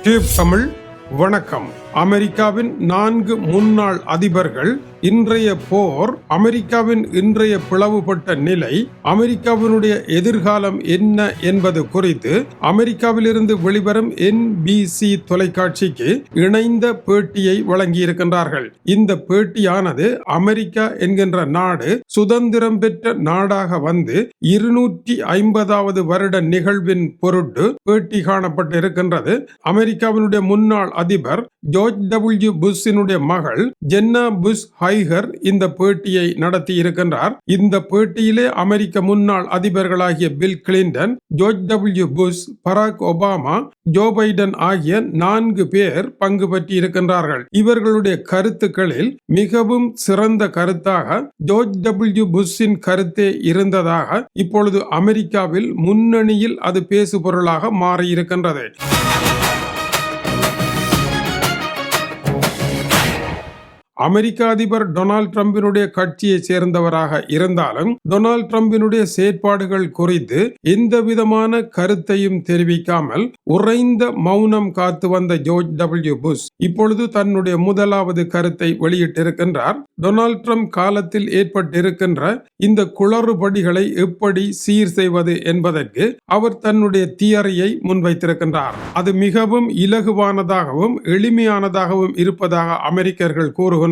Tube Tamil வணக்கம். அமெரிக்காவின் 4 முன்னாள் அதிபர்கள், இன்றைய போர், அமெரிக்காவின் இன்றைய பிளவுபட்ட நிலை, அமெரிக்காவினுடைய எதிர்காலம் என்ன என்பது குறித்து அமெரிக்காவிலிருந்து வெளிவரும் NBC தொலைக்காட்சிக்கு இணைந்த பேட்டியை வழங்கியிருக்கின்றார்கள். இந்த பேட்டியானது அமெரிக்கா என்கின்ற நாடு சுதந்திரம் பெற்ற நாடாக வந்து 250வது வருட நிகழ்வின் பொருட்டு பேட்டி காணப்பட்டிருக்கின்றது. அமெரிக்காவினுடைய முன்னாள் அதிபர் ஜார்ஜ் டபிள்யூ புஷ்ஷினுடைய மகள் ஜென்னா புஷ் ஹைகர் இந்த பேட்டியை நடத்தி இருக்கின்றார். இந்த பேட்டியிலே அமெரிக்க முன்னாள் அதிபர்களாகிய Bill Clinton, George W Bush, Barack Obama, Joe Biden ஆகிய 4 பேர் பங்கு பற்றி இருக்கின்றார்கள். இவர்களுடைய கருத்துக்களில் மிகவும் சிறந்த கருத்தாக ஜார்ஜ் டபிள்யூ புஷ்ஷின் கருத்தே இருந்ததாக இப்பொழுது அமெரிக்காவில் முன்னணியில் அது பேசுபொருளாக மாறியிருக்கின்றது. அமெரிக்க அதிபர் டொனால்ட் ட்ரம்பினுடைய கட்சியை சேர்ந்தவராக இருந்தாலும் டொனால்ட் ட்ரம்பினுடைய செயற்பாடுகள் குறித்து எந்த விதமான கருத்தையும் தெரிவிக்காமல் உறைந்த மௌனம் காத்து வந்த ஜார்ஜ் டபிள்யூ புஷ் இப்பொழுது தன்னுடைய முதலாவது கருத்தை வெளியிட்டிருக்கின்றார். டொனால்ட் ட்ரம்ப் காலத்தில் ஏற்பட்டிருக்கின்ற இந்த குளறுபடிகளை எப்படி சீர் செய்வது என்பதற்கு அவர் தன்னுடைய தியரியை முன்வைத்திருக்கின்றார். அது மிகவும் இலகுவானதாகவும் எளிமையானதாகவும் இருப்பதாக அமெரிக்கர்கள் கூறுகின்றனர்.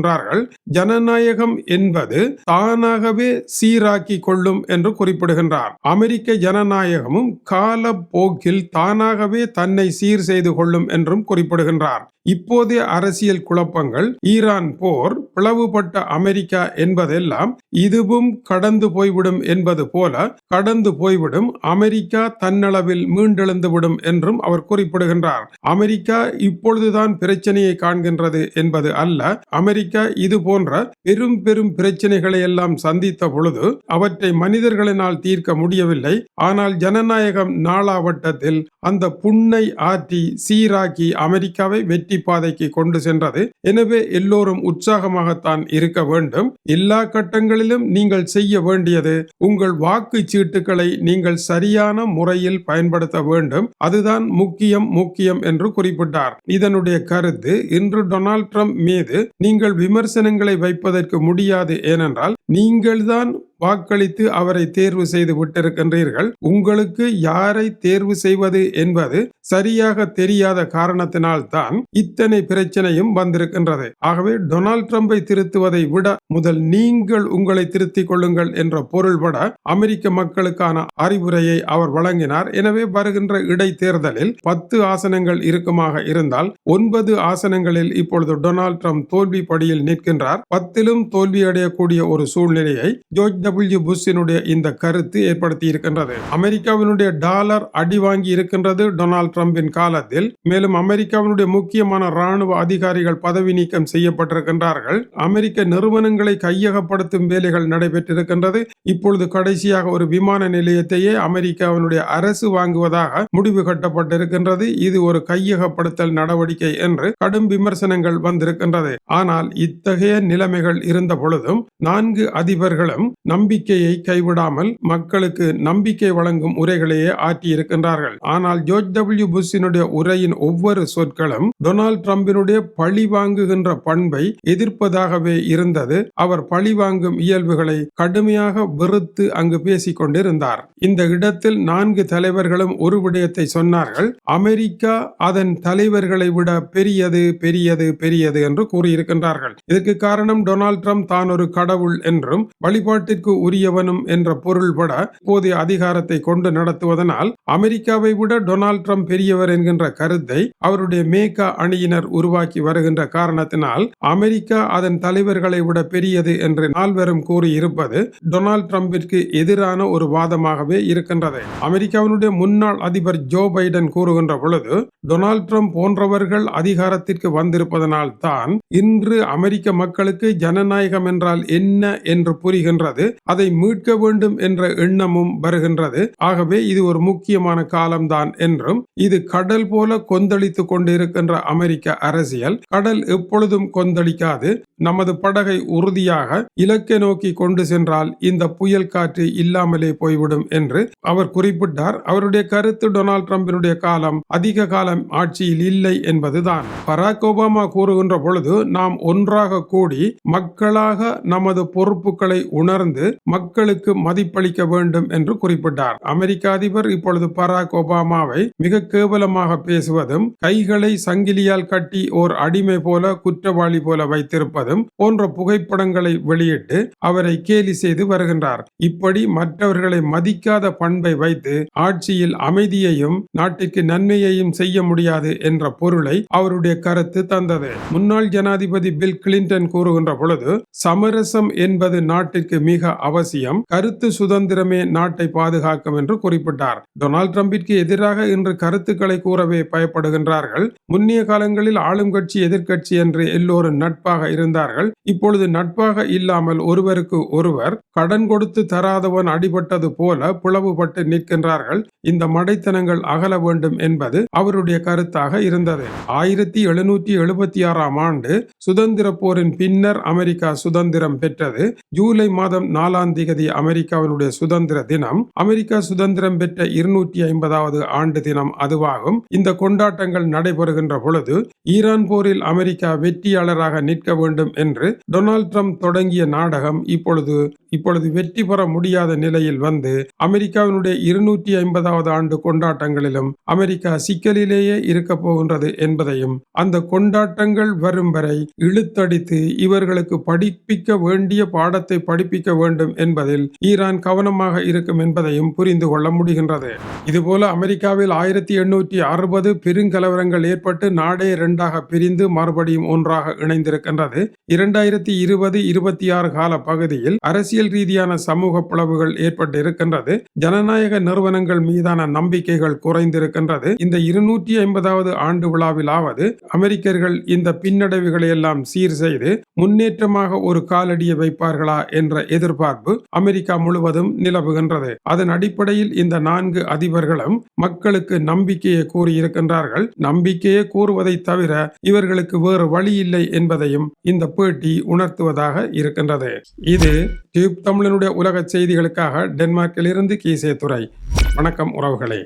ஜனநாயகம் என்பது தானாகவே சீராக்கி கொள்ளும் என்று குறிப்பிடுகின்றார். அமெரிக்க ஜனநாயகமும் காலப்போக்கில் தானாகவே தன்னை சீர் செய்து கொள்ளும் என்றும் குறிப்பிடுகின்றார். இப்போதைய அரசியல் குழப்பங்கள், ஈரான் போர், பிளவுபட்ட அமெரிக்கா என்பதெல்லாம் இதுவும் கடந்து போய்விடும் என்பது போல கடந்து போய்விடும், அமெரிக்கா தன்னளவில் மீண்டெழுந்துவிடும் என்றும் அவர் குறிப்பிடுகின்றார். அமெரிக்கா இப்பொழுதுதான் பிரச்சனையை காண்கின்றது என்பது அல்ல. அமெரிக்கா இது போன்ற பெரும் பெரும் பிரச்சனைகளை எல்லாம் சந்தித்த பொழுது அவற்றை மனிதர்களினால் தீர்க்க முடியவில்லை. ஆனால் ஜனநாயகம் நாளாவட்டத்தில் அந்த புண்ணை ஆற்றி சீராக்கி அமெரிக்காவை வெற்றி பாதைக்கு கொண்டு சென்றது. எனவே எல்லோரும் உற்சாகமாகத்தான் இருக்க வேண்டும். எல்லா கட்டங்களிலும் நீங்கள் செய்ய வேண்டியது உங்கள் வாக்கு சீட்டுகளை நீங்கள் சரியான முறையில் பயன்படுத்த வேண்டும். அதுதான் முக்கியம் என்று குறிப்பிட்டார். இதனுடைய கருத்து, இன்று டொனால்ட் ட்ரம்ப் மீது நீங்கள் விமர்சனங்களை வைப்பதற்கு முடியாது. ஏனென்றால் நீங்கள்தான் வாக்களித்து அவரை தேர்வு செய்து விட்டிருக்கின்றீர்கள். உங்களுக்கு யாரை தேர்வு செய்வது என்பது சரியாக தெரியாத காரணத்தினால் தான் இத்தனை பிரச்சனையும் வந்திருக்கின்றது. ஆகவே டொனால்ட் ட்ரம்பை திருத்துவதை விட முதல் நீங்கள் உங்களை திருத்திக் கொள்ளுங்கள் என்ற பொருள்பட அமெரிக்க மக்களுக்கான அறிவுரையை அவர் வழங்கினார். எனவே வருகின்ற இடைத்தேர்தலில் 10 ஆசனங்கள் இருக்குமாக இருந்தால் 9 ஆசனங்களில் இப்பொழுது டொனால்ட் ட்ரம்ப் தோல்வி படியில் நிற்கின்றார். 10லும் தோல்வி அடையக்கூடிய ஒரு சூழ்நிலையை ஜார்ஜ் டபிள்யூ புஷ்ஷினுடைய இந்த கருத்து ஏற்படுத்தி இருக்கின்றது. அமெரிக்காவினுடைய டாலர் அடி வாங்கி இருக்கின்றது டொனால்ட் ட்ரம்பின் காலத்தில். மேலும் அமெரிக்காவினுடைய முக்கியமான ராணுவ அதிகாரிகள் பதவி நீக்கம் செய்யப்பட்டிருக்கின்றார்கள். அமெரிக்க நிறுவனங்களை கையகப்படுத்தும் வேலைகள் நடைபெற்றிருக்கின்றது. இப்பொழுது கடைசியாக ஒரு விமான நிலையத்தையே அமெரிக்காவினுடைய அரசு வாங்குவதாக முடிவு கட்டப்பட்டிருக்கின்றது. இது ஒரு கையகப்படுத்தல் நடவடிக்கை என்று கடும் விமர்சனங்கள் வந்திருக்கின்றது. ஆனால் இத்தகைய நிலைமைகள் இருந்த பொழுதும் 4 அதிபர்களும் நம்பிக்கையை கைவிடாமல் மக்களுக்கு நம்பிக்கை வழங்கும் உரைகளையே ஆற்றியிருக்கின்றார்கள். ஆனால் ஜார்ஜ் டபிள்யூ புஷ்ஷினுடைய உரையின் ஒவ்வொரு சொற்களும் டொனால்ட் ட்ரம்பினுடைய பழி வாங்குகின்ற பண்பை எதிர்ப்பதாகவே இருந்தது. அவர் பழி வாங்கும் இயல்புகளை கடுமையாக வெறுத்து அங்கு பேசிக் கொண்டிருந்தார். இந்த இடத்தில் 4 தலைவர்களும் ஒரு விடயத்தை சொன்னார்கள். அமெரிக்கா அதன் தலைவர்களை விட பெரியது பெரியது பெரியது என்று கூறியிருக்கின்றார்கள். இதற்கு காரணம் டொனால்ட் ட்ரம்ப் தான் ஒரு கடவுள் என்றும் வழிபாட்டிற்கு உரியவனும் என்ற பொருள்பட போதிய அதிகாரத்தை கொண்டு நடத்துவதனால் அமெரிக்காவை விட டொனால்ட் ட்ரம்ப் பெரியவர் என்கின்ற கருத்தை அவருடைய மேகா அணியினர் உருவாக்கி வருகின்ற காரணத்தினால் அமெரிக்கா அதன் தலைவர்களை விட பெரியது என்று நால்வரும் கூறியிருப்பது டொனால்ட் ட்ரம்பிற்கு எதிரான ஒரு வாதமாகவே இருக்கின்றது. அமெரிக்காவினுடைய முன்னாள் அதிபர் ஜோ பைடன் கூறுகின்ற பொழுது டொனால்ட் ட்ரம்ப் போன்றவர்கள் அதிகாரத்திற்கு வந்திருப்பதனால் தான் இன்று அமெரிக்க மக்களுக்கு ஜனநாயகம் என்றால் என்ன என்று புரிகின்றது. அதை மீட்க வேண்டும் என்ற எண்ணமும் வருகின்றது. ஆகவே இது ஒரு முக்கியமான காலம்தான் என்றும், இது கடல் போல கொந்தளித்துக் கொண்டிருக்கின்ற அமெரிக்க அரசியல் கடல் எப்பொழுதும் கொந்தளிக்காது. நமது படகை உறுதியாக இலக்கை நோக்கி கொண்டு சென்றால் இந்த புயல் காற்று இல்லாமலே போய்விடும் என்று அவர் குறிப்பிட்டார். அவருடைய கருத்து டொனால்ட் ட்ரம்பினுடைய காலம் அதிக காலம் ஆட்சியில் இல்லை என்பதுதான். பராக் ஒபாமா கூறுகின்ற பொழுது நாம் ஒன்றாக கூடி மக்களாக நமது பொறுப்புகளை உணர்ந்து மக்களுக்கு மதிப்பளிக்க வேண்டும் என்று குறிப்பிட்டார். அமெரிக்க அதிபர் இப்பொழுது பராக் ஒபாமாவை மிக கேவலமாக பேசுவதும் கைகளை சங்கிலியால் கட்டி ஓர் அடிமை போல குற்றவாளி போல வைத்திருப்பதும் போன்ற புகைப்படங்களை வெளியிட்டு அவரை கேலி செய்து வருகின்றார். இப்படி மற்றவர்களை மதிக்காத பண்பை வைத்து ஆட்சியில் அமைதியையும் நாட்டிற்கு நன்மையையும் செய்ய முடியாது என்ற பொருளை அவருடைய கருத்து தந்தது. முன்னாள் ஜனாதிபதி பில் கிளின்டன் கூறுகின்ற பொழுது சமரசம் என்பது நாட்டிற்கு மிக அவசியம், கருத்து சுதந்திரமே நாட்டை பாதுகாக்கும் என்று குறிப்பிட்டார். டொனால்ட் ட்ரம்பிற்கு எதிராக இன்று கருத்துக்களை கூறவே பயப்படுகின்றார்கள். முன்னைய காலங்களில் ஆளும் கட்சி எதிர்கட்சி என்று எல்லோரும் நட்பாக இருந்தார்கள். இப்பொழுது நட்பாக இல்லாமல் ஒருவருக்கு ஒருவர் கடன் கொடுத்து தராதவன் அடிபட்டது போல பிளவுபட்டு நிற்கின்றார்கள். இந்த மடைத்தனங்கள் அகல வேண்டும் என்பது அவருடைய கருத்தாக இருந்தது. 1776 ஆண்டு சுதந்திர போரின் பின்னர் அமெரிக்கா சுதந்திரம் பெற்றது. ஜூலை மாதம் 4ஆம் தேதி அமெரிக்காவினுடைய சுதந்திர தினம். அமெரிக்கா சுதந்திரம் பெற்ற 250வது ஆண்டு தினம் அதுவாகும். இந்த கொண்டாட்டங்கள் நடைபெறுகின்ற பொழுது ஈரான் போரில் அமெரிக்கா வெற்றியாளராக நிற்க வேண்டும் என்று டொனால்ட் ட்ரம்ப் தொடங்கிய நாடகம் இப்பொழுது வெற்றி பெற முடியாத நிலையில் வந்து அமெரிக்காவினுடைய 250வது ஆண்டு கொண்டாட்டங்களிலும் அமெரிக்கா சிக்கலிலேயே இருக்க போகின்றது என்பதையும் அந்த கொண்டாட்டங்கள் வரும் வரை இழுத்தடித்து இவர்களுக்கு படிப்பிக்க வேண்டிய பாடத்தை படிப்பிக்க வேண்டும் என்பதில் ஈரான் கவனமாக இருக்கும் என்பதையும் புரிந்து கொள்ள முடிகின்றது. இதுபோல அமெரிக்காவில் 1860 பெருங்கலவரங்கள் ஏற்பட்டு நாடே இரண்டாக பிரிந்து மறுபடியும் ஒன்றாக இணைந்திருக்கின்றது. 2020-26 கால பகுதியில் அரசியல் ரீதியான சமூக பிளவுகள் ஏற்பட்டு இருக்கின்றது. ஜனநாயக நிறுவனங்கள் மீதான நம்பிக்கைகள் குறைந்திருக்கின்றது. இந்த 250வது ஆண்டு விழாவிலாவது அமெரிக்கர்கள் இந்த பின்னடைவுகளை எல்லாம் சீர் செய்து முன்னேற்றமாக ஒரு காலடியை வைப்பார்களா என்ற எதிர்பார்ப்பு அமெரிக்கா முழுவதும் நிலவுகின்றது. அதன் அடிப்படையில் இந்த 4 அதிபர்களும் மக்களுக்கு நம்பிக்கையை கூறியிருக்கின்றார்கள். நம்பிக்கையை கூறுவதை தவிர இவர்களுக்கு வேறு வழி இல்லை என்பதையும் இந்த பேட்டி உணர்த்துவதாக இருக்கின்றது. இது டியூப் தமிழனுடைய உலக செய்திகளுக்காக டென்மார்க்கில் இருந்து கீசே துரை. வணக்கம் உறவுகளே.